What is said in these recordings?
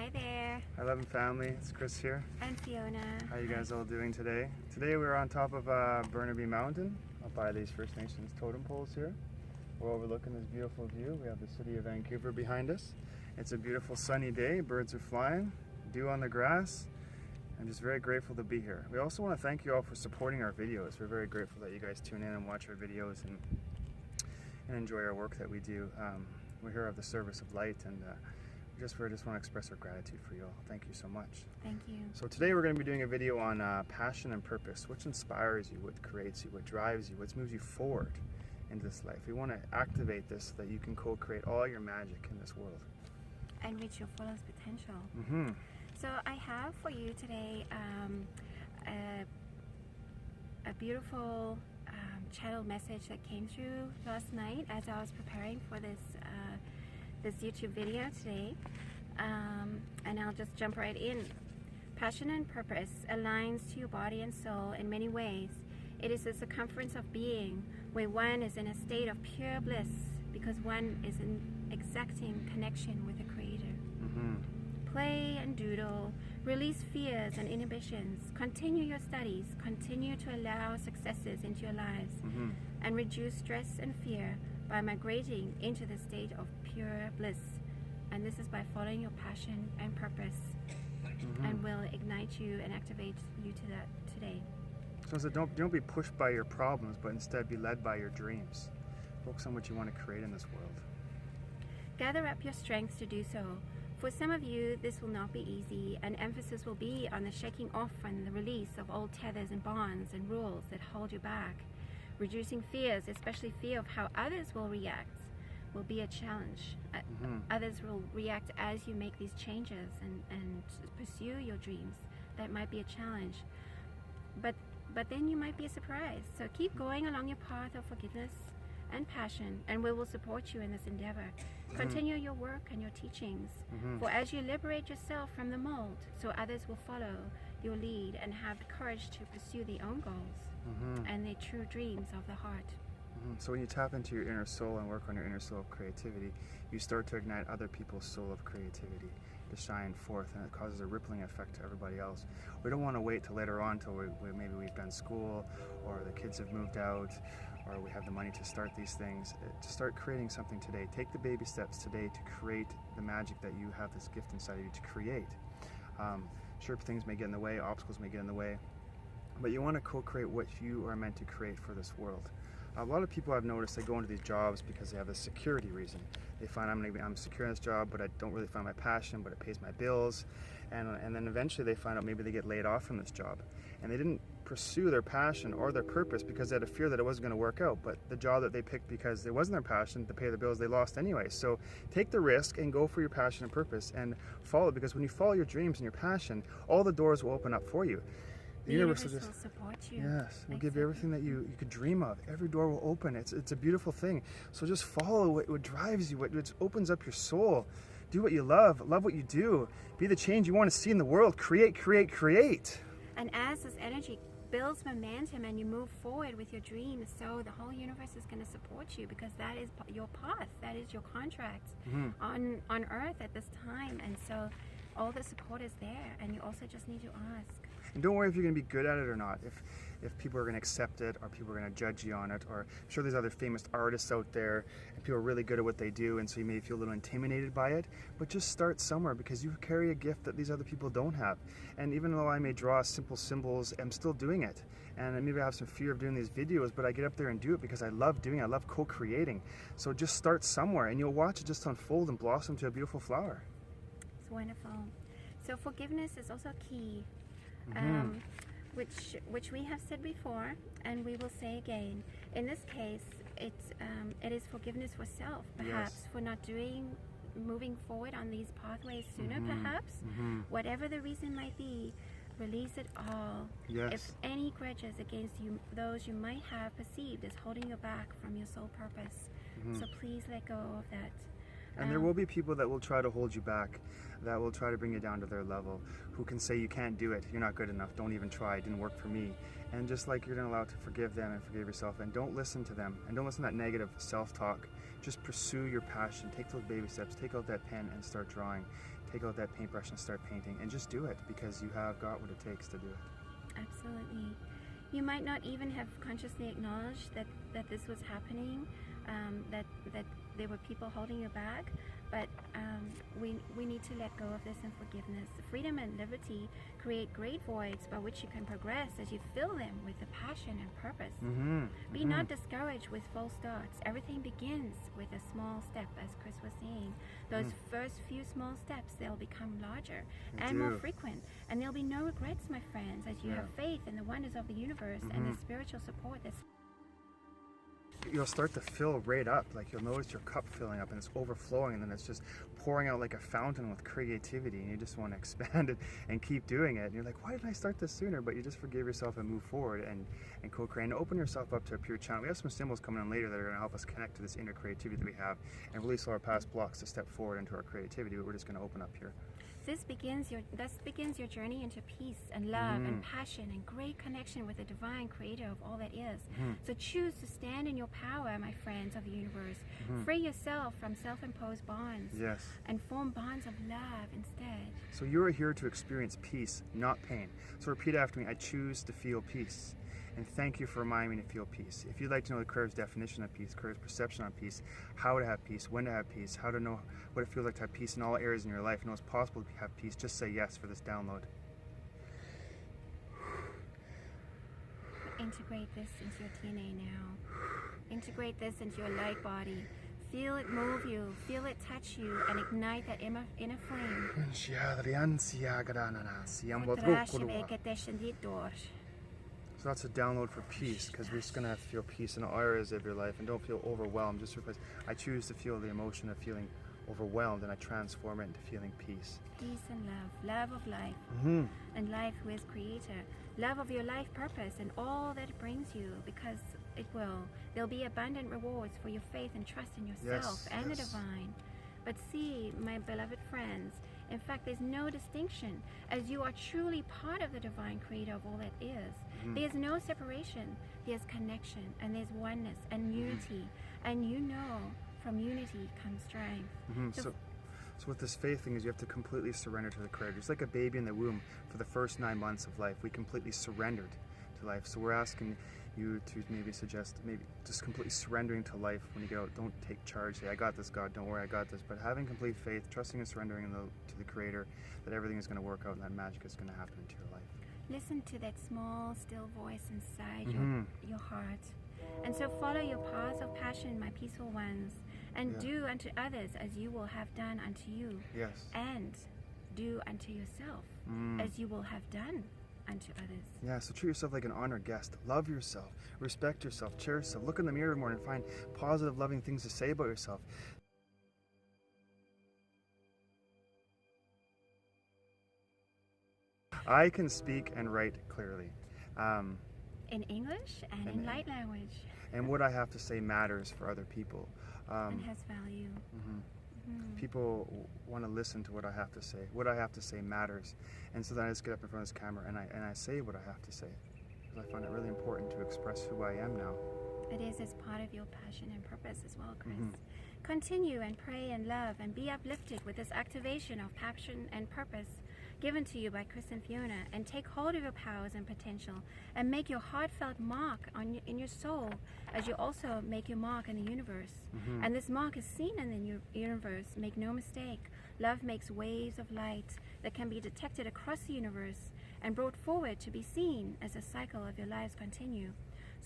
Hi there. Hi Love and Family, it's Chris here. I'm Fiona. How you guys all doing today? Today we're on top of Burnaby Mountain, up by these First Nations totem poles here. We're overlooking this beautiful view. We have the city of Vancouver behind us. It's a beautiful sunny day, birds are flying, dew on the grass. I'm just very grateful to be here. We also want to thank you all for supporting our videos. We're very grateful that you guys tune in and watch our videos and enjoy our work that we do. We're here of the service of light, and we just want to express our gratitude for you all. Thank you so much. Thank you. So today we're going to be doing a video on passion and purpose. What inspires you, what creates you, what drives you, what moves you forward into this life. We want to activate this so that you can co-create all your magic in this world. And reach your fullest potential. Mm-hmm. So I have for you today a beautiful channel message that came through last night as I was preparing for this YouTube video today, and I'll just jump right in. Passion and purpose aligns to your body and soul in many ways. It is a circumference of being where one is in a state of pure bliss because one is in exacting connection with the Creator. Mm-hmm. Play and doodle, release fears and inhibitions, continue your studies, continue to allow successes into your lives, Mm-hmm. and reduce stress and fear by migrating into the state of pure bliss. And this is by following your passion and purpose, Mm-hmm. and will ignite you and activate you to that today. So don't be pushed by your problems, but instead be led by your dreams. Focus on what you want to create in this world. Gather up your strength to do so. For some of you, this will not be easy, and emphasis will be on the shaking off and the release of old tethers and bonds and rules that hold you back. Reducing fears, especially fear of how others will react, will be a challenge. Mm-hmm. Others will react as you make these changes and pursue your dreams. That might be a challenge. But then you might be surprised. So keep going along your path of forgiveness and passion, and we will support you in this endeavor. Continue your work and your teachings, for as you liberate yourself from the mold, so others will follow your lead and have the courage to pursue their own goals and their true dreams of the heart. So when you tap into your inner soul and work on your inner soul of creativity, you start to ignite other people's soul of creativity to shine forth, and it causes a rippling effect to everybody else. We don't want to wait till later on till maybe we've done school, or the kids have moved out, or we have the money to start these things. To start creating something today. Take the baby steps today to create the magic that you have, this gift inside of you to create. Sure, things may get in the way, obstacles may get in the way, but you want to co-create what you are meant to create for this world. A lot of people I've noticed, they go into these jobs because they have a security reason. They find I'm secure in this job, but I don't really find my passion, but it pays my bills. And then eventually they find out maybe they get laid off from this job. And they didn't pursue their passion or their purpose because they had a fear that it wasn't going to work out. But the job that they picked because it wasn't their passion to pay their bills, they lost anyway. So take the risk and go for your passion and purpose and follow it, because when you follow your dreams and your passion, all the doors will open up for you. The universe will support you. Yes, we'll give you everything that you could dream of. Every door will open. It's a beautiful thing. So just follow what drives you, what opens up your soul. Do what you love what you do. Be the change you want to see in the world. Create, create, create. And as this energy builds momentum and you move forward with your dreams, so the whole universe is going to support you, because that is your path. That is your contract on Earth at this time. And so all the support is there, and you also just need to ask. And don't worry if you're going to be good at it or not, if people are going to accept it, or people are going to judge you on it, or I'm sure there's other famous artists out there and people are really good at what they do, and so you may feel a little intimidated by it, but just start somewhere, because you carry a gift that these other people don't have. And even though I may draw simple symbols, I'm still doing it. And maybe I have some fear of doing these videos, but I get up there and do it because I love doing it. I love co-creating. So just start somewhere, and you'll watch it just unfold and blossom to a beautiful flower. It's wonderful. So forgiveness is also key. Which we have said before, and we will say again. In this case, it is forgiveness for self, perhaps, for not moving forward on these pathways sooner, perhaps. Whatever the reason might be, release it all. Yes. If any grudges against you, those you might have perceived as holding you back from your soul purpose, so please let go of that. And there will be people that will try to hold you back, that will try to bring you down to their level, who can say you can't do it, you're not good enough, don't even try, it didn't work for me. And just like you're allowed to forgive them and forgive yourself, and don't listen to them, and don't listen to that negative self-talk. Just pursue your passion, take those baby steps, take out that pen and start drawing. take out that paintbrush and start painting, and just do it, because you have got what it takes to do it. Absolutely. You might not even have consciously acknowledged that this was happening, that there were people holding you back, but we need to let go of this in forgiveness. Freedom and liberty create great voids by which you can progress as you fill them with the passion and purpose. Be not discouraged with false starts. Everything begins with a small step, as Chris was saying. Those first few small steps, they'll become larger and more frequent, and there'll be no regrets, my friends, as you have faith in the wonders of the universe and the spiritual support that's you'll start to fill right up. Like, you'll notice your cup filling up and it's overflowing, and then it's just pouring out like a fountain with creativity, and you just want to expand it and keep doing it. And you're like, why didn't I start this sooner? But you just forgive yourself and move forward and co-create and open yourself up to a pure channel. We have some symbols coming in later that are going to help us connect to this inner creativity that we have and release all our past blocks to step forward into our creativity, but we're just going to open up here. Thus begins your journey into peace and love and passion and great connection with the divine creator of all that is. So choose to stand in your power, my friends of the universe. Free yourself from self-imposed bonds and form bonds of love instead. So you are here to experience peace, not pain. So repeat after me. I choose to feel peace. And thank you for reminding me to feel peace. If you'd like to know the Courage's definition of peace, Courage's perception on peace, how to have peace, when to have peace, how to know what it feels like to have peace in all areas in your life, and know it's possible to have peace, just say yes for this download. Integrate this into your DNA now. Integrate this into your light body. Feel it move you, feel it touch you, and ignite that inner flame. So that's a download for peace, because we're just going to have to feel peace in all areas of your life, and don't feel overwhelmed. Just replace, I choose to feel the emotion of feeling overwhelmed, and I transform it into feeling peace. Peace and love, love of life, and life with Creator, love of your life purpose and all that it brings you, because there'll be abundant rewards for your faith and trust in yourself and the divine. But see, my beloved friends, in fact, there's no distinction, as you are truly part of the divine creator of all that is. There's no separation, there's connection, and there's oneness and unity. And you know, from unity comes strength. So with this faith thing is you have to completely surrender to the creator. Just like a baby in the womb, for the first 9 months of life, we completely surrendered to life. So we're asking you to maybe suggest just completely surrendering to life when you get out. Don't take charge. Say, I got this, God, don't worry, I got this. But having complete faith, trusting and surrendering to the creator, that everything is going to work out and that magic is going to happen into your life. Listen to that small, still voice inside your heart. And so follow your paths of passion, my peaceful ones, and do unto others as you will have done unto you. And do unto yourself as you will have done unto others. Yeah, so treat yourself like an honored guest. Love yourself, respect yourself, cherish yourself. Look in the mirror every morning and find positive, loving things to say about yourself. I can speak and write clearly. In English and in light language. And what I have to say matters for other people. And has value. People want to listen to what I have to say. What I have to say matters. And so then I just get up in front of this camera and I say what I have to say. Because I find it really important to express who I am now. It is as part of your passion and purpose as well, Chris. Continue and pray and love and be uplifted with this activation of passion and purpose given to you by Chris and Fiona, and take hold of your powers and potential and make your heartfelt mark in your soul as you also make your mark in the universe. And this mark is seen in the universe. Make no mistake, love makes waves of light that can be detected across the universe and brought forward to be seen as the cycle of your lives continue.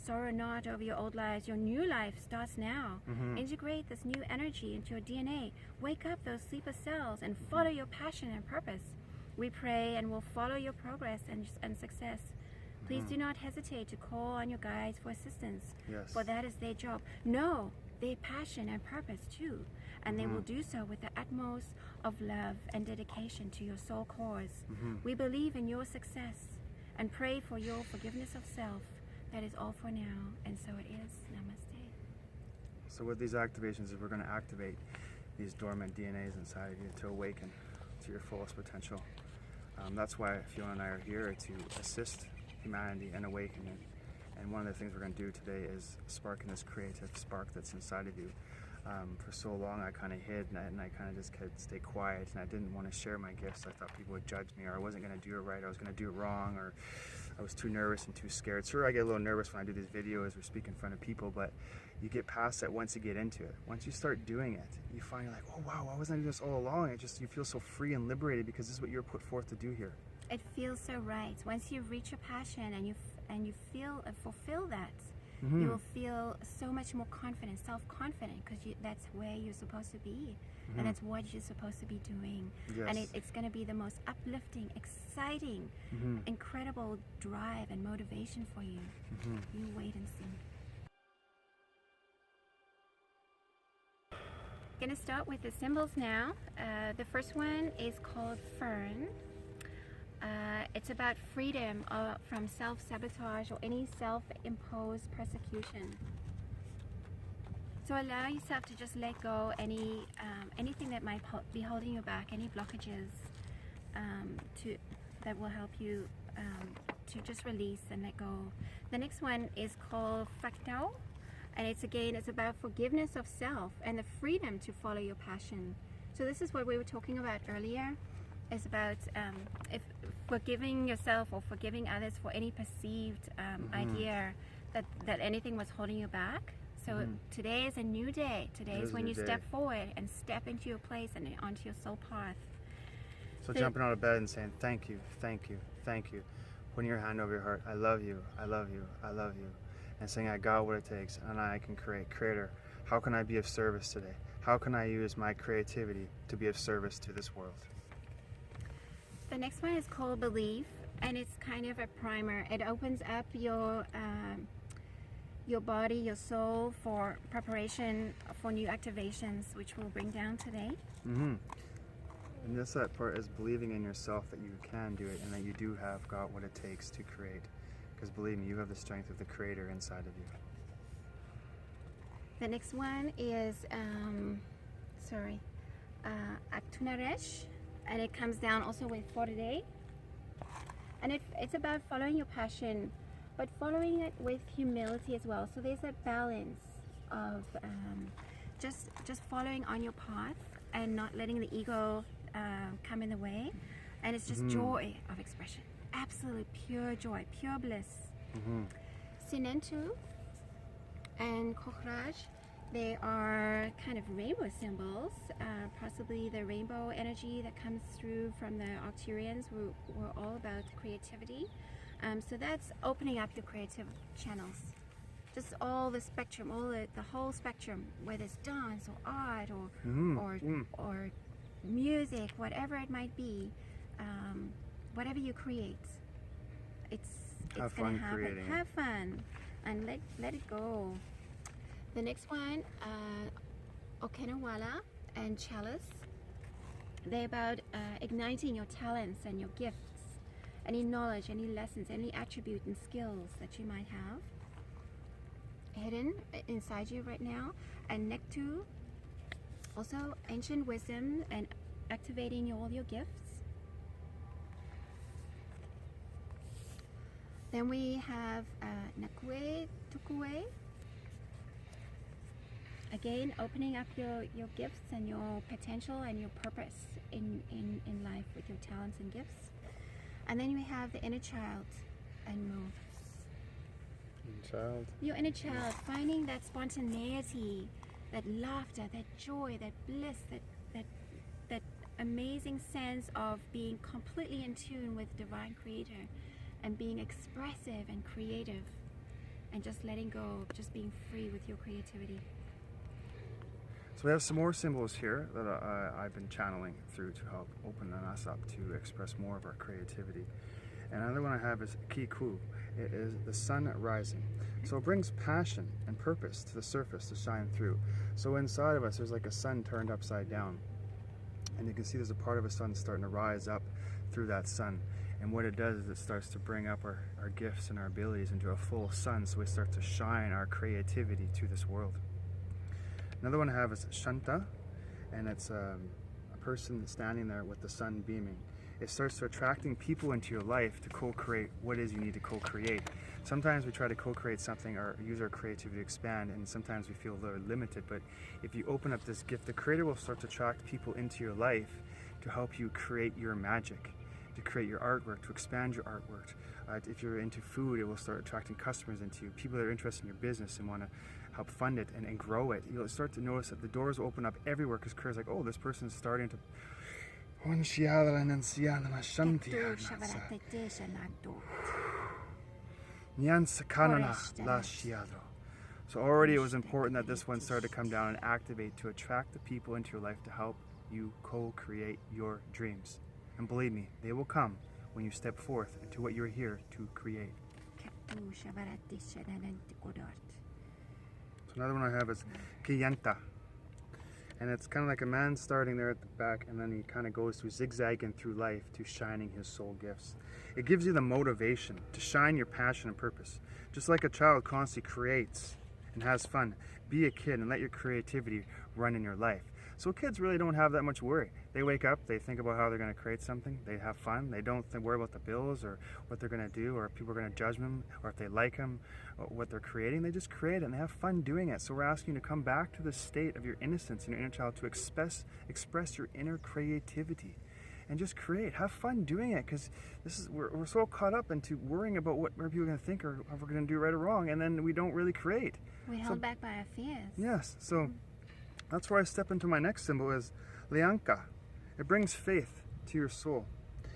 Sorrow not over your old lives. Your new life starts now. Integrate this new energy into your DNA. Wake up those sleeper cells and follow your passion and purpose. We pray and will follow your progress and success. Please do not hesitate to call on your guides for assistance, for that is their job. No, their passion and purpose too, and they will do so with the utmost of love and dedication to your soul cause. We believe in your success and pray for your forgiveness of self. That is all for now, and so it is. Namaste. So with these activations, we're going to activate these dormant DNAs inside of you to awaken to your fullest potential. That's why Fiona and I are here, to assist humanity and awaken it. And one of the things we're going to do today is sparking this creative spark that's inside of you. For so long I kind of hid, and I kind of just could stay quiet, and I didn't want to share my gifts. I thought people would judge me, or I wasn't going to do it right, or I was going to do it wrong, or I was too nervous and too scared. Sure, I get a little nervous when I do these videos or speak in front of people, but you get past that once you get into it. Once you start doing it, you find you're like, oh wow, why wasn't I doing this all along? You feel so free and liberated because this is what you're put forth to do here. It feels so right. Once you reach your passion and you feel fulfill that, you will feel so much more confident, self-confident, because that's where you're supposed to be, and that's what you're supposed to be doing. Yes. And it's going to be the most uplifting, exciting, incredible drive and motivation for you. You wait and see. Going to start with the symbols now. The first one is called Fern. It's about freedom from self-sabotage or any self-imposed persecution. So allow yourself to just let go anything that might be holding you back, any blockages that will help you to just release and let go. The next one is called Fractal, and it's about forgiveness of self and the freedom to follow your passion. So this is what we were talking about earlier. It's about if forgiving yourself or forgiving others for any perceived idea that anything was holding you back. So today is a new day. Today is when you step forward and step into your place and onto your soul path. So jumping out of bed and saying, thank you, thank you, thank you. Putting your hand over your heart, I love you, I love you, I love you. And saying, I got what it takes and I can create. Creator, how can I be of service today? How can I use my creativity to be of service to this world? The next one is called Believe, and it's kind of a primer. It opens up your body, your soul, for preparation for new activations, which we'll bring down today. And that part is believing in yourself that you can do it and that you do have got what it takes to create. Because believe me, you have the strength of the Creator inside of you. The next one is Aktunaresh, and it comes down also with for today. And it's about following your passion, but following it with humility as well. So there's a balance of just following on your path and not letting the ego come in the way. And it's just joy of expression. Absolute pure joy, pure bliss. Sinentu and Kokhraj, they are kind of rainbow symbols, possibly the rainbow energy that comes through from the Arcturians. We're all about creativity. So that's opening up your creative channels. Just all the spectrum, the whole spectrum, whether it's dance or art or music, whatever it might be, whatever you create, it's going to happen. Creating. Have fun and let it go. The next one, Okenawala and Chalice. They're about igniting your talents and your gifts, any knowledge, any lessons, any attribute and skills that you might have hidden inside you right now. And Nektu, also ancient wisdom and activating all your gifts. Then we have Nakue Tukue. Again, opening up your gifts and your potential and your purpose in life with your talents and gifts. And then we have the inner child and move. Your inner child, finding that spontaneity, that laughter, that joy, that bliss, that amazing sense of being completely in tune with Divine Creator and being expressive and creative and just letting go, just being free with your creativity. So we have some more symbols here that I've been channeling through to help open us up to express more of our creativity. And another one I have is Kiku. It is the sun rising. So it brings passion and purpose to the surface to shine through. So inside of us, there's like a sun turned upside down. And you can see there's a part of a sun starting to rise up through that sun. And what it does is it starts to bring up our gifts and our abilities into a full sun, so we start to shine our creativity to this world. Another one I have is Shanta, and it's a person standing there with the sun beaming. It starts to attracting people into your life to co-create what it is you need to co-create. Sometimes we try to co-create something or use our creativity to expand, and sometimes we feel very limited. But if you open up this gift, the Creator will start to attract people into your life to help you create your magic, to create your artwork, to expand your artwork. If you're into food, it will start attracting customers into you, people that are interested in your business and want to help fund it and grow it. You'll start to notice that the doors will open up everywhere because Creator's like, oh, this person's starting to... So already it was important that this one started to come down and activate to attract the people into your life to help you co-create your dreams. And believe me, they will come when you step forth into what you're here to create. So another one I have is Kiyanta. And it's kind of like a man starting there at the back, and then he kind of goes through zigzagging through life to shining his soul gifts. It gives you the motivation to shine your passion and purpose. Just like a child constantly creates and has fun, be a kid and let your creativity run in your life. So kids really don't have that much worry. They wake up, they think about how they're going to create something, they have fun, they don't worry about the bills or what they're going to do or if people are going to judge them or if they like them or what they're creating. They just create it and they have fun doing it. So we're asking you to come back to the state of your innocence and your inner child to express your inner creativity and just create. Have fun doing it, because we're so caught up into worrying about what people are going to think or if we're going to do right or wrong, and then we don't really create. We're held back by our fears. Yes, so that's where I step into my next symbol is Lianka. It brings faith to your soul.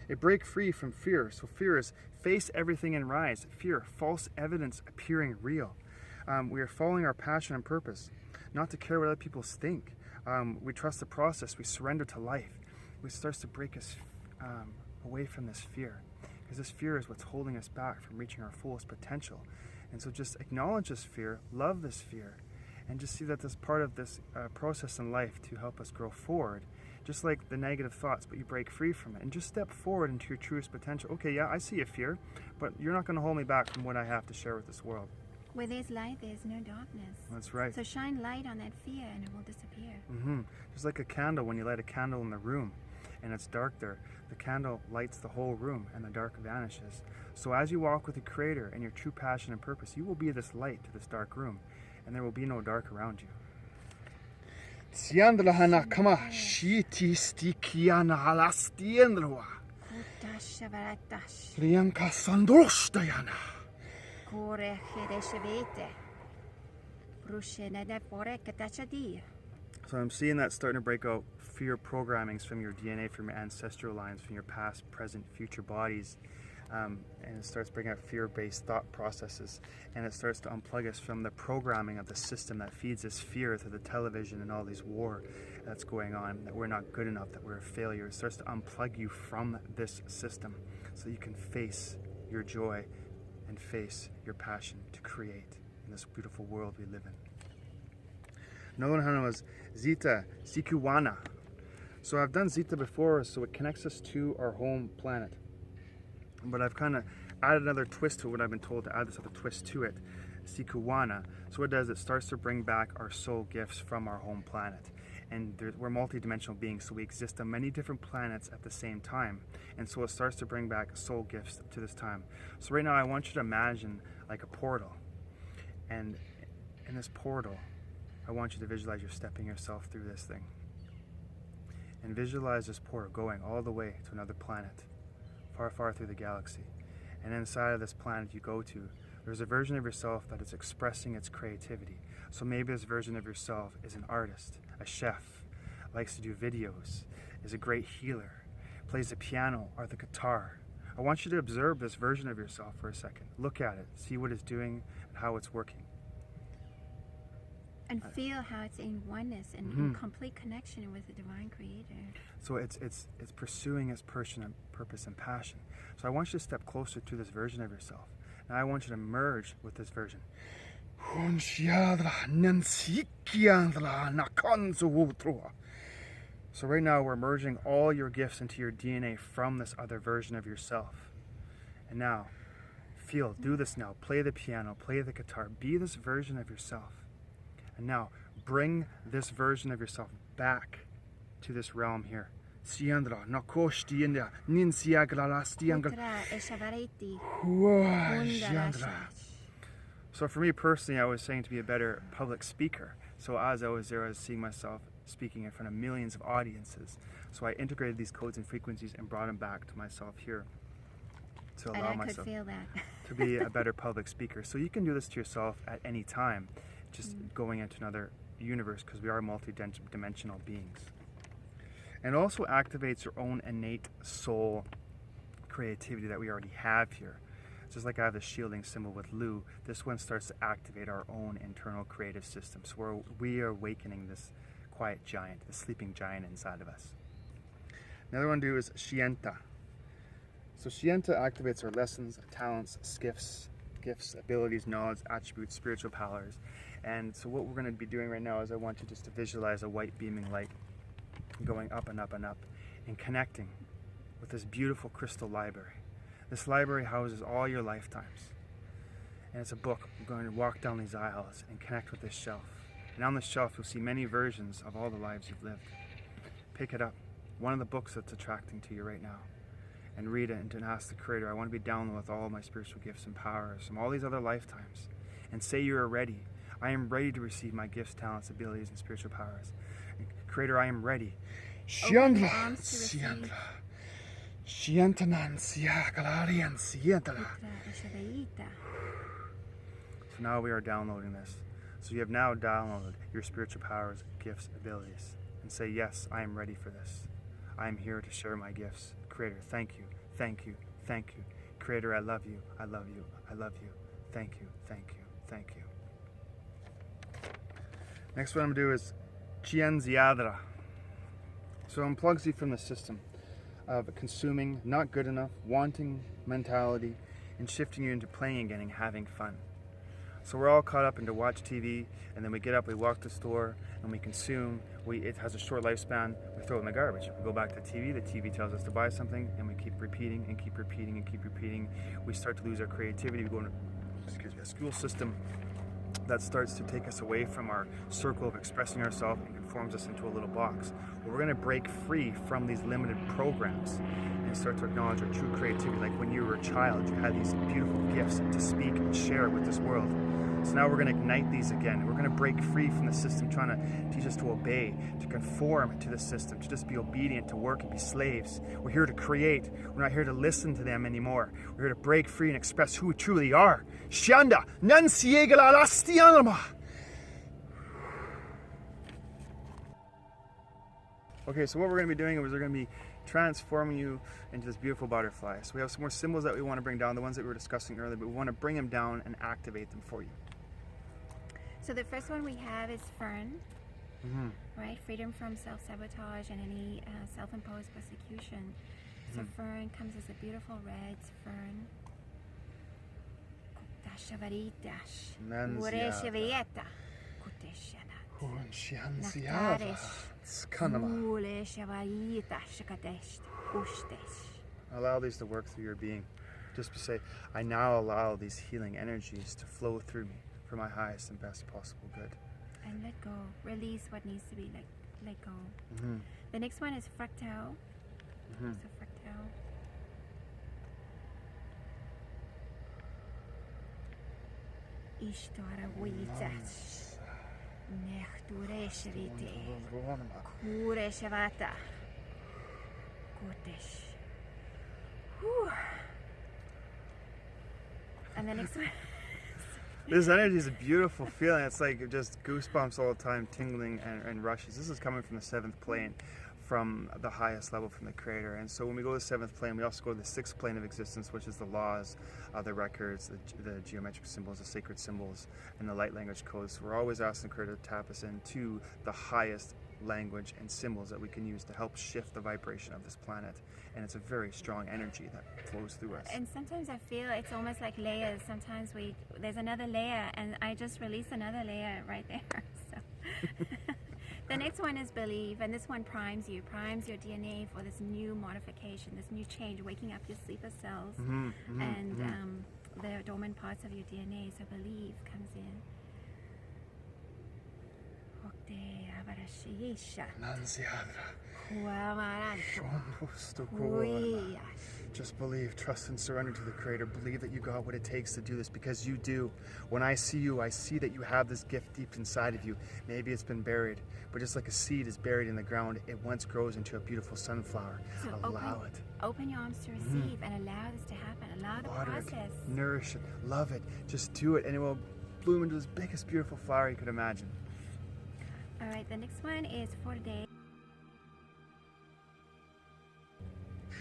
It breaks free from fear. So fear is face everything and rise. Fear, false evidence appearing real. We are following our passion and purpose, not to care what other people think. We trust the process. We surrender to life. It starts to break us away from this fear, because this fear is what's holding us back from reaching our fullest potential. And so just acknowledge this fear, love this fear, and just see that this part of this process in life to help us grow forward, just like the negative thoughts, but you break free from it and just step forward into your truest potential. Okay, yeah, I see a fear, but you're not going to hold me back from what I have to share with this world. Where there's light, there's no darkness. That's right. So shine light on that fear and it will disappear. Just like a candle, when you light a candle in the room and it's dark there, the candle lights the whole room and the dark vanishes. So as you walk with the Creator and your true passion and purpose, you will be this light to this dark room, and there will be no dark around you. So I'm seeing that starting to break out fear programmings from your DNA, from your ancestral lines, from your past, present, future bodies. And it starts bringing out fear-based thought processes, and it starts to unplug us from the programming of the system that feeds us fear through the television and all these war that's going on, that we're not good enough, that we're a failure. It starts to unplug you from this system so you can face your joy and face your passion to create in this beautiful world we live in. Another one was Zita Sikuwana. So I've done Zita before, so it connects us to our home planet. But I've kind of added another twist to it when I've been told to add this other twist to it, Sikuwana. So what it does, it starts to bring back our soul gifts from our home planet. And we're multidimensional beings, so we exist on many different planets at the same time. And so it starts to bring back soul gifts to this time. So right now I want you to imagine like a portal. And in this portal, I want you to visualize you're stepping yourself through this thing. And visualize this portal going all the way to another planet, far, far through the galaxy. And inside of this planet you go to, there's a version of yourself that is expressing its creativity. So maybe this version of yourself is an artist, a chef, likes to do videos, is a great healer, plays the piano or the guitar. I want you to observe this version of yourself for a second. Look at it, see what it's doing and how it's working. And feel how it's in oneness and in complete connection with the Divine Creator. So it's pursuing its purpose and passion. So I want you to step closer to this version of yourself. Now I want you to merge with this version. So right now we're merging all your gifts into your DNA from this other version of yourself. And now, feel, do this now. Play the piano, play the guitar. Be this version of yourself. And now, bring this version of yourself back to this realm here. So for me personally, I was saying to be a better public speaker. So as I was there, I was seeing myself speaking in front of millions of audiences. So I integrated these codes and frequencies and brought them back to myself here to allow and I myself could feel that. to be a better public speaker. So you can do this to yourself at any time, just going into another universe, because we are multi-dimensional beings. And it also activates your own innate soul creativity that we already have here. Just like I have the shielding symbol with Lu, this one starts to activate our own internal creative system. So we are awakening this quiet giant, the sleeping giant inside of us. Another one to do is Shienta. So Shienta activates our lessons, talents, gifts, abilities, knowledge, attributes, spiritual powers. And so what we're going to be doing right now is I want you just to visualize a white beaming light going up and up and up and connecting with this beautiful crystal library. This library houses all your lifetimes. And it's a book. We're going to walk down these aisles and connect with this shelf. And on this shelf, you'll see many versions of all the lives you've lived. Pick it up, one of the books that's attracting to you right now, and read it and ask the Creator, I want to be downloaded with all my spiritual gifts and powers from all these other lifetimes. And say you are ready. I am ready to receive my gifts, talents, abilities, and spiritual powers. Creator, I am ready. Open arms to receive. So now we are downloading this. So you have now downloaded your spiritual powers, gifts, abilities. And say, yes, I am ready for this. I am here to share my gifts. Creator, thank you, thank you, thank you. Creator, I love you, I love you, I love you. Thank you, thank you, thank you. Next one I'm going to do is Chien Ziadra. So it unplugs you from the system of consuming, not good enough, wanting mentality, and shifting you into playing again and having fun. So we're all caught up into watch TV, and then we get up, we walk to the store, and we consume. It has a short lifespan, we throw it in the garbage. We go back to the TV tells us to buy something, and we keep repeating and keep repeating and keep repeating. We start to lose our creativity. We go into a school system that starts to take us away from our circle of expressing ourselves and conforms us into a little box. Well, we're going to break free from these limited programs and start to acknowledge our true creativity. Like when you were a child, you had these beautiful gifts to speak and share with this world. So now we're going to ignite these again. We're going to break free from the system trying to teach us to obey, to conform to the system, to just be obedient, to work and be slaves. We're here to create. We're not here to listen to them anymore. We're here to break free and express who we truly are. Shanda, nansiegala lastianama. Okay, so what we're going to be doing is we're going to be transforming you into this beautiful butterfly. So we have some more symbols that we want to bring down, the ones that we were discussing earlier, but we want to bring them down and activate them for you. So the first one we have is Fern, right? Freedom from self-sabotage and any self-imposed persecution. So Fern comes as a beautiful red fern. Allow these to work through your being. Just to say, I now allow these healing energies to flow through me for my highest and best possible good. And let go. Release what needs to be let go. The next one is fractal. So fractal. Ishtara Witas. Nechtureshvite. Kureshavata. Kotesh. And the next one. This energy is a beautiful feeling. It's like just goosebumps all the time, tingling and rushes. This is coming from the 7th plane, from the highest level from the Creator. And so when we go to the 7th plane, we also go to the 6th plane of existence, which is the laws, the records, the geometric symbols, the sacred symbols, and the light language codes. So we're always asking the Creator to tap us into the highest language and symbols that we can use to help shift the vibration of this planet. And it's a very strong energy that flows through us. And sometimes I feel it's almost like layers. Sometimes there's another layer, and I just release another layer right there. So the next one is believe, and this one primes your DNA for this new modification, this new change, waking up your sleeper cells and the dormant parts of your DNA. So believe comes in. Te avarashisha. Nansiadra. Kuamaranto. Shombustukuana. Just believe, trust, and surrender to the Creator. Believe that you got what it takes to do this, because you do. When I see you, I see that you have this gift deep inside of you. Maybe it's been buried, but just like a seed is buried in the ground, it once grows into a beautiful sunflower. So Allow it. Open your arms to receive and allow this to happen. Allow the Water process. it, nourish it, love it. Just do it, and it will bloom into this biggest, beautiful flower you could imagine. All right, the next one is for the day.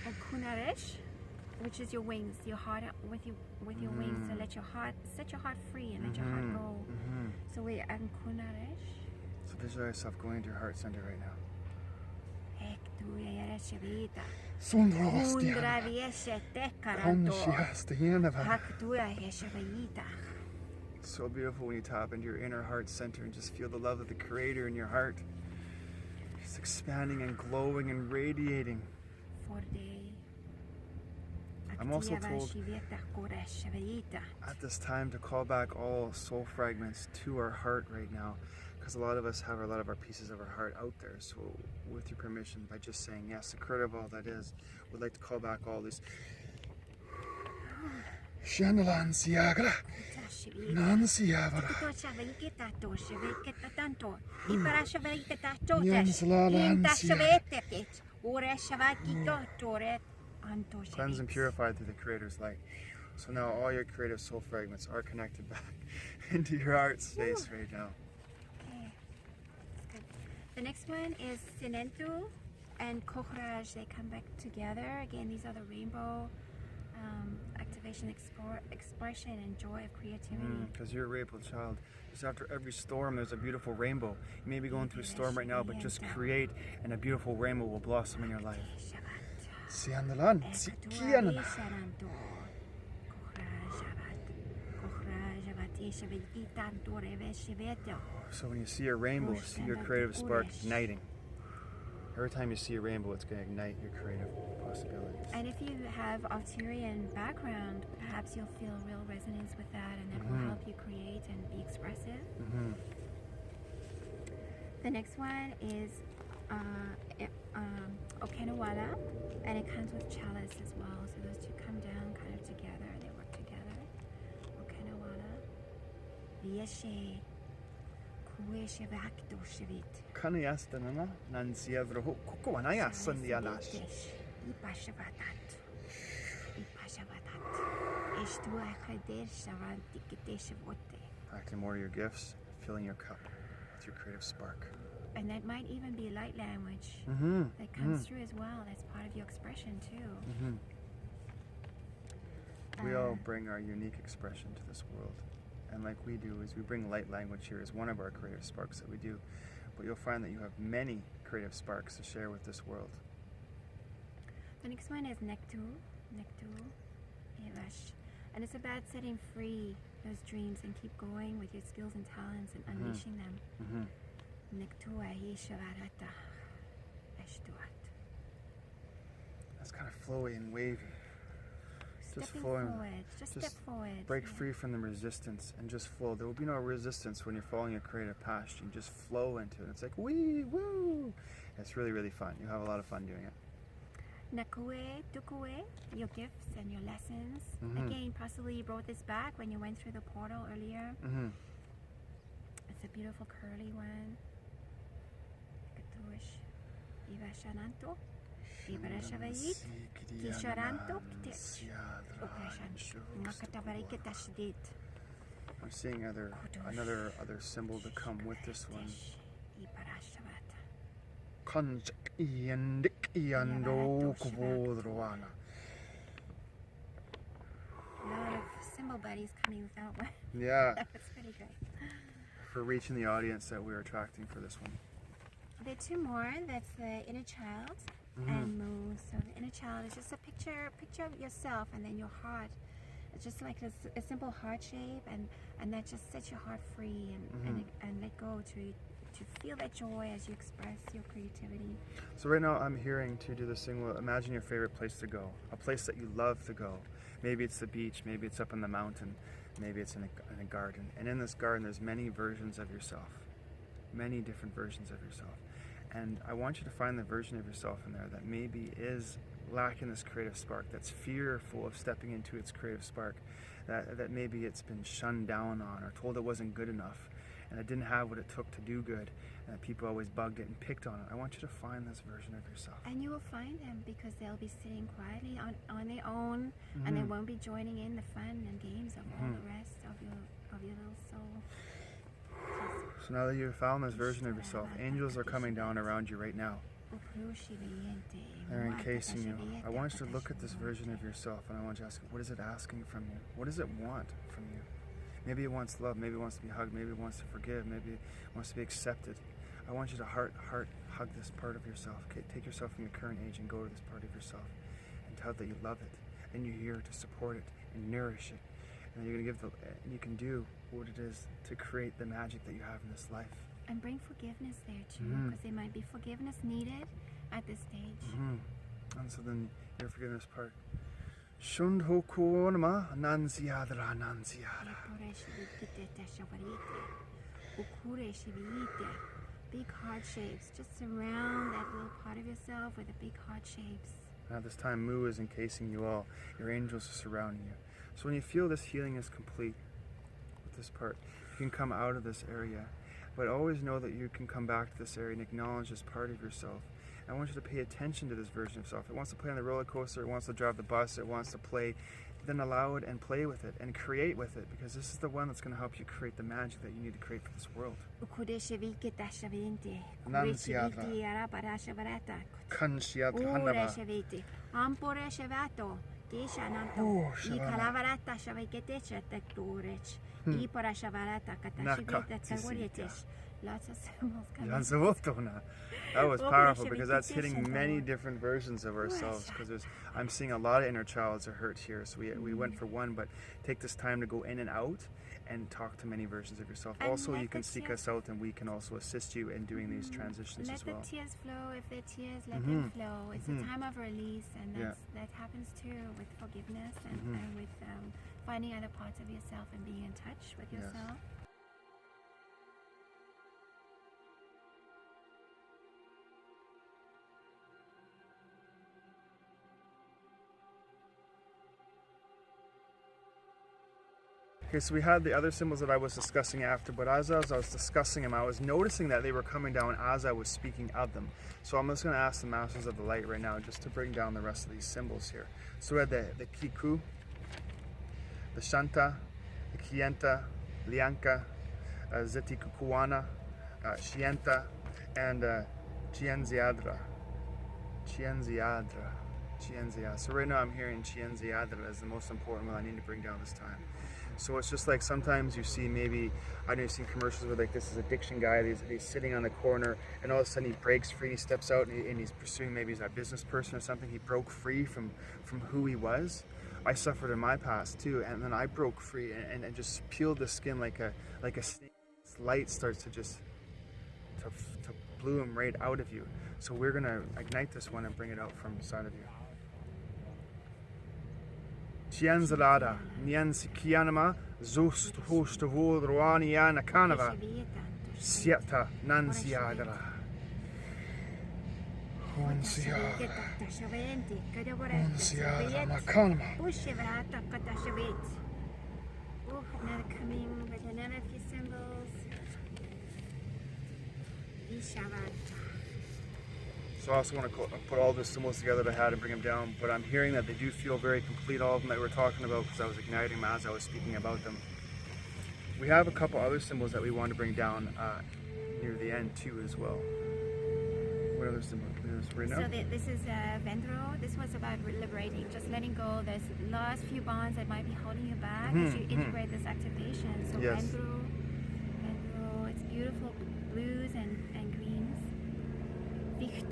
And kunaresh, which is your wings, your heart with your wings. So let your heart, set your heart free and let your heart go. So we and kunaresh. So visualize yourself going into your heart center right now. So beautiful when you tap into your inner heart center and just feel the love of the Creator in your heart. Just expanding and glowing and radiating. I'm also told at this time to call back all soul fragments to our heart right now, because a lot of us have a lot of our pieces of our heart out there. So with your permission, by just saying yes, the Creator of all that is, would like to call back all these Shandalan Siagra Nansiavara cleanse and purified through the Creator's light. So now all your creative soul fragments are connected back into your heart space right now. Okay, that's good. The next one is Sinentu and Kokhraj. They come back together. Again, these are the rainbow activation, expression, and joy of creativity. Because you're a rainbow child. Just after every storm, there's a beautiful rainbow. You may be going through a storm right now, but just create, and a beautiful rainbow will blossom in your life. So when you see a rainbow, see your creative spark igniting. Every time you see a rainbow, it's going to ignite your creative possibilities. And if you have Arcturian background, perhaps you'll feel real resonance with that, and that will help you create and be expressive. The next one is Okenawala, and it comes with chalice as well. So those two come down kind of together. They work together. Okenawala. Vieshe. Kueshe vakto shivit. Kanayastanana Nansiavraho Kukuanayasandianash. Ipashavatat. Acting more to your gifts, filling your cup with your creative spark. And that might even be light language that comes through as well. That's part of your expression too. We all bring our unique expression to this world. And like we do, is we bring light language here as one of our creative sparks that we do. But you'll find that you have many creative sparks to share with this world. The next one is Nektu, Evash. And it's about setting free those dreams and keep going with your skills and talents and unleashing them. That's kind of flowy and wavy. Just step forward. Break free from the resistance and just flow. There will be no resistance when you're following your creative passion. You just flow into it. It's like wee woo. It's really, really fun. You have a lot of fun doing it. Nakue, tukue, your gifts and your lessons. Again, possibly you brought this back when you went through the portal earlier. It's a beautiful curly one. Ivashananto. Ibarashavayit. Kisharanto. I'm seeing another symbol to come with this one. Kanjak iyandik iyando kubodroana. A lot of symbol buddies coming with that one. Yeah. That's pretty good. For reaching the audience that we're attracting for this one. There are two more. That's the inner child and Mu. So the inner child is just a picture of yourself and then your heart. It's just like a simple heart shape, and that just sets your heart free and let go to feel that joy as you express your creativity. So right now I'm hearing to do this thing. Well, imagine your favorite place to go, a place that you love to go. Maybe it's the beach, maybe it's up in the mountain, maybe it's in a garden. And in this garden there's many versions of yourself. many different versions of yourself. And I want you to find the version of yourself in there that maybe is lacking this creative spark, that's fearful of stepping into its creative spark, that maybe it's been shunned down on or told it wasn't good enough, and it didn't have what it took to do good, and that people always bugged it and picked on it. I want you to find this version of yourself. And you will find them because they'll be sitting quietly on their own, and they won't be joining in the fun and games of all the rest of your little soul. So now that you've found this version of yourself, angels are coming down around you right now. They're encasing you. I want you to look at this version of yourself, and I want you to ask, what is it asking from you? What does it want from you? Maybe it wants love, maybe it wants to be hugged, maybe it wants to forgive, maybe it wants to be accepted. I want you to hug this part of yourself. Okay, take yourself from your current age and go to this part of yourself and tell it that you love it, and you're here to support it and nourish it. And you're gonna and you can do what it is to create the magic that you have in this life. And bring forgiveness there too, because there might be forgiveness needed at this stage. And so then your forgiveness part. Shundho kuonama nansiadra nansiada. Big heart shapes. Just surround that little part of yourself with the big heart shapes. At this time, Mu is encasing you all. Your angels are surrounding you. So when you feel this healing is complete with this part, you can come out of this area. But always know that you can come back to this area and acknowledge this part of yourself. I want you to pay attention to this version of self. It wants to play on the roller coaster, it wants to drive the bus, it wants to play. Then allow it and play with it and create with it, because this is the one that's going to help you create the magic that you need to create for this world. Lots of symbols coming. That was powerful, because that's hitting many different versions of ourselves, because I'm seeing a lot of inner childs are hurt here. So we went for one, but take this time to go in and out and talk to many versions of yourself. And also, you can seek us out, and we can also assist you in doing these transitions as well. Let the tears flow. If they're tears, let them flow. It's a time of release, and that happens too with forgiveness and with finding other parts of yourself and being in touch with yourself. Okay, so we had the other symbols that I was discussing after, but as I was discussing them, I was noticing that they were coming down as I was speaking of them. So I'm just going to ask the Masters of the Light right now just to bring down the rest of these symbols here. So we had the Kiku, the Shanta, the Kienta, Lianka, Zetikukuana, Shienta, and Chienziadra. So right now I'm hearing Chienziadra as the most important one I need to bring down this time. So it's just like sometimes you see, maybe, I know you've seen commercials where like this is addiction guy, he's sitting on the corner, and all of a sudden he breaks free, he steps out, and he's pursuing, maybe he's a business person or something. He broke free from who he was. I suffered in my past too, and then I broke free and just peeled the skin like a snake. This light starts to just to bloom right out of you. So we're gonna ignite this one and bring it out from inside of you. Chianzalada, Nyansikianama, Zost Hostavol Ruaniana Kanava, Sieta Nansiadra. Onsiadra Makanama. Another coming with another few symbols. So I also want to put all the symbols together that I had and bring them down, but I'm hearing that they do feel very complete, all of them that we were talking about, because I was igniting them as I was speaking about them. We have a couple other symbols that we want to bring down near the end too as well. What other symbols? Right now? So this is Vendro. This was about liberating, just letting go. There's last few bonds that might be holding you back as you integrate this activation. So Vendro, it's beautiful blues and greens. It's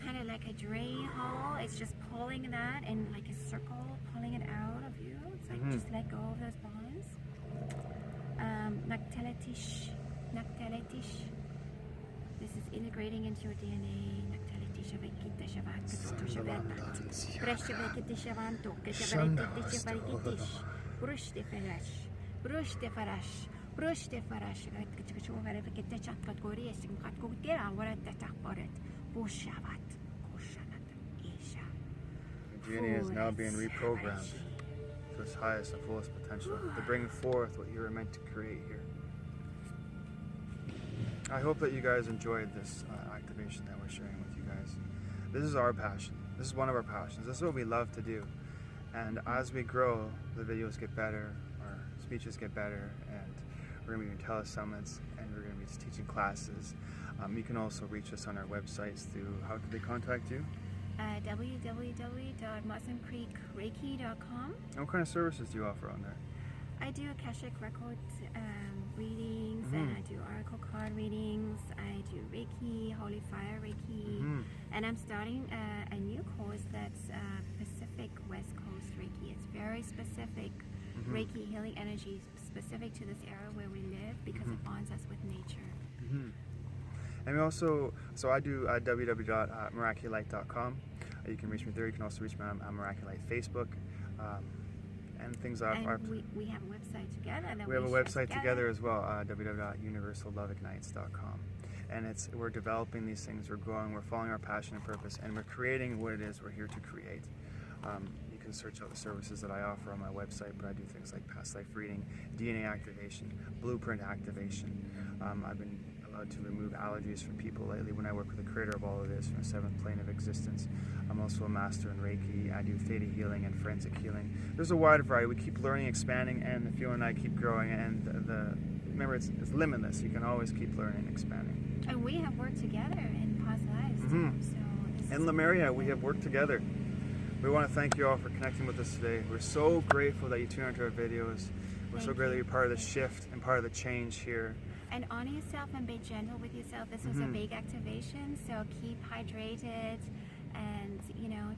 kind of like a drain hole. It's just pulling that in like a circle, pulling it out of you. It's like just let go of those bonds. Nakteletish. This is integrating into your DNA. brush the farash, brush the farash, brush the farash. The DNA is now being reprogrammed to its highest and fullest potential to bring forth what you were meant to create here. I hope that you guys enjoyed this activation that we're sharing with you guys. This is our passion. This is one of our passions. This is what we love to do. And as we grow, the videos get better, our speeches get better, and we're going to be doing telesummits, and we're going to be teaching classes. You can also reach us on our websites through, how do they contact you? www.muslimcreekreiki.com. What kind of services do you offer on there? I do Akashic Record readings, and I do Oracle card readings. I do Reiki, Holy Fire Reiki, and I'm starting a new course that's Pacific West Coast Reiki. It's very specific Reiki healing energy, specific to this era where we live, because it bonds us with nature. And we also, so I do www.miraculite.com. You can reach me there. You can also reach me on Miraculite Facebook. And things like we have a website together. We have a website together as well, www.universalloveignites.com. And we're developing these things, we're growing, we're following our passion and purpose, and we're creating what it is we're here to create. You can search out the services that I offer on my website, but I do things like past life reading, DNA activation, blueprint activation. I've been allowed to remove allergies from people lately when I work with the creator of all of this from the 7th plane of existence. I'm also a master in Reiki. I do theta healing and forensic healing. There's a wide variety. We keep learning, expanding, and Fiona and I keep growing. And remember, it's limitless. You can always keep learning, expanding. And we have worked together in past lives too. So in Lemuria, we have worked together. We want to thank you all for connecting with us today. We're so grateful that you tune into our videos. We're so grateful that you're part of the shift and part of the change here. And honor yourself and be gentle with yourself. This was a big activation, so keep hydrated, and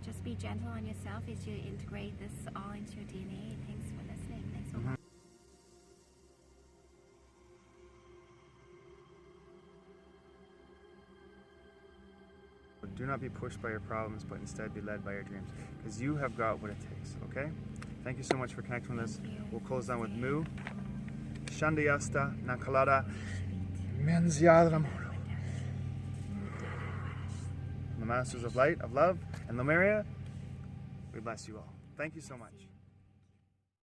just be gentle on yourself as you integrate this all into your DNA. Thanks for listening. Thanks for watching. Do not be pushed by your problems, but instead be led by your dreams, because you have got what it takes. Okay? Thank you so much for connecting with us. We'll close down with Mu. Shandayasta Nakalada Menziadramoro. The Masters of Light, of Love, and Lemuria, we bless you all. Thank you so much.